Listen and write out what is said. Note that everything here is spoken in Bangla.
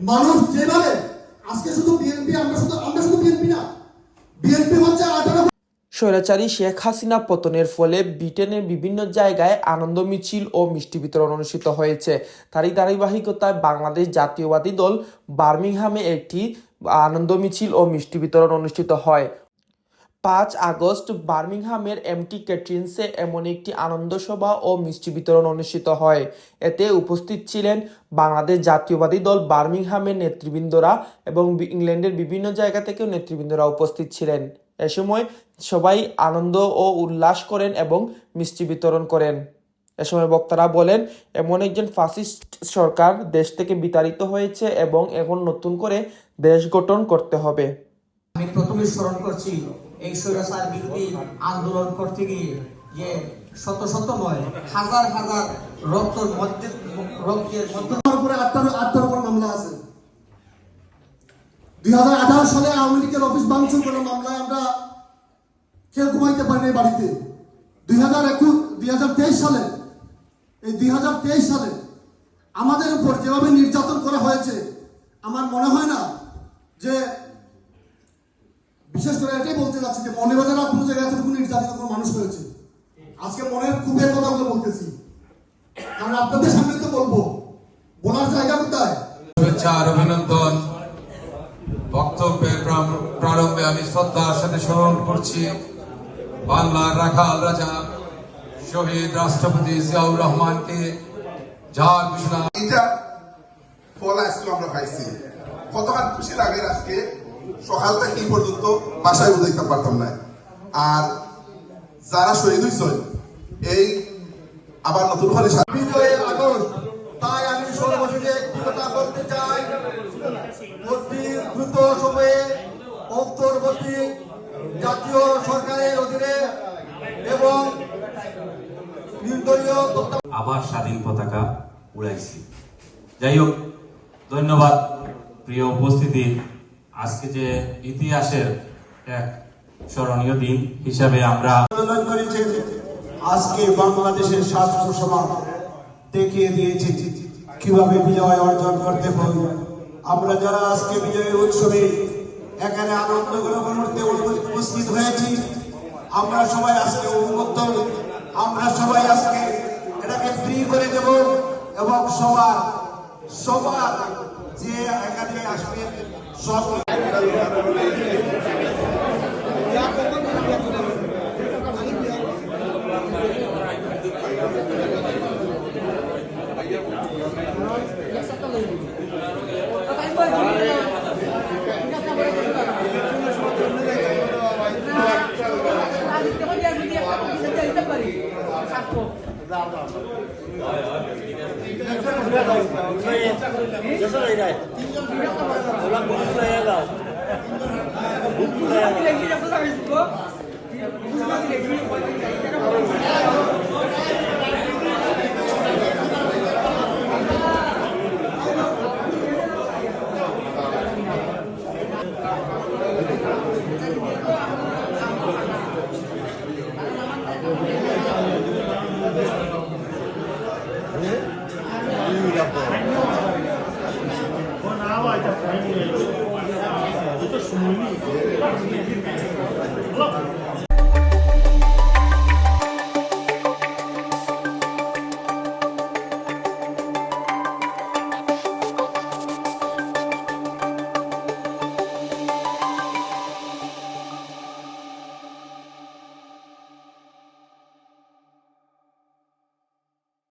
মানুষ যেভাবে আজকে শুধু বিএনপি, আমরা শুধু বিএনপি না, বিএনপি হচ্ছে 18। স্বৈরাচারী শেখ হাসিনা পতনের ফলে ব্রিটেনের বিভিন্ন জায়গায় আনন্দ মিছিল ও মিষ্টি বিতরণ অনুষ্ঠিত হয়েছে। তারই ধারাবাহিকতায় বাংলাদেশ জাতীয়বাদী দল বার্মিংহামে একটি আনন্দ মিছিল ও মিষ্টি বিতরণ অনুষ্ঠিত হয়। 5 আগস্ট বার্মিংহামের এমটি ক্যাটরিন্সে এমন একটি আনন্দ সভা ও মিষ্টি বিতরণ অনুষ্ঠিত হয়। এতে উপস্থিত ছিলেন বাংলাদেশ জাতীয়বাদী দল বার্মিংহামের নেতৃবৃন্দরা এবং ইংল্যান্ডের বিভিন্ন জায়গা থেকেও নেতৃবৃন্দরা উপস্থিত ছিলেন। এ সময় সবাই আনন্দ ও উল্লাস করেন এবং মিষ্টি বিতরণ করেন। এ সময় বক্তারা বলেন, এমন একজন ফ্যাসিস্ট সরকার দেশ থেকে বিতাড়িত হয়েছে এবং এখন নতুন করে দেশ গঠন করতে হবে। আমি প্রথমে স্মরণ করছি এই স্বৈরাচার বিরোধী আন্দোলন করতে গিয়ে যে শত শত নয় হাজার হাজার রক্তের মধ্যে আটটার উপর মামলা আছে। 2018 সালে আওয়ামী লীগের অফিস ভাঙচুর করার মামলায় আমরা কেউ ঘুমাইতে পারিনি বাড়িতে। 2023 সালে এই 2023 সালে আমাদের উপর যেভাবে নির্যাতন করা হয়েছে, আমার মনে হয় না যে, বিশেষ করে এটাই বলতে যাচ্ছি যে মৌলভীবাজার কোনো জায়গায় এতটুকু নির্যাতিত কোনো মানুষ হয়েছে। আজকে মনের ক্ষোভের কথাগুলো বলতেছি, কারণ আপনাদের সামনে তো বলবো, বলার জায়গা কোথায়। শুভেচ্ছা আর অভিনন্দন। বক্তব্যের প্রারম্ভে আমি শ্রদ্ধার সাথে স্মরণ করছি বাংলার রাখাল রাজা শহীদ রাষ্ট্রপতি জিয়াউর রহমানকে, যার ঘোষণা এটা ফল আজকে আমরা পাইছি। কতক্ষণ খুশি লাগে আজকে সকাল থেকে এই পর্যন্ত বাসায় বুঝাইতে পারতাম না। আর যারা শহীদ হয়েছে এই আবার নতুন করে বিজয়ের আগস্ট, তাই আমি সর্বশেষে একটি কথা বলতে চাই, অতি দ্রুত সময়ে অন্তর্বর্তী জাতীয় সরকারের অধীনে এবং নির্দলীয় আবার স্বাধীন পতাকা উড়াইছি। যাই হোক, ধন্যবাদ প্রিয় উপস্থিতি। আজকে যে ইতিহাসের এক স্মরণীয় দিন হিসাবে আমরা আন্দোলন করেছি, আজকে বাংলাদেশের ছাত্র সমাজ দেখিয়ে দিয়েছে কিভাবে বিজয় অর্জন করতে হয়। আমরা যারা আজকে বিজয়ের উৎসবে এখানে আনন্দ মুহূর্তে উপস্থিত হয়েছি, আমরা সবাই আজকে উন্মুক্ত, আমরা সবাই আজকে এটাকে ফ্রি করে দেব এবং সবার যে এখানে আসবে সব Bon, aber ich habe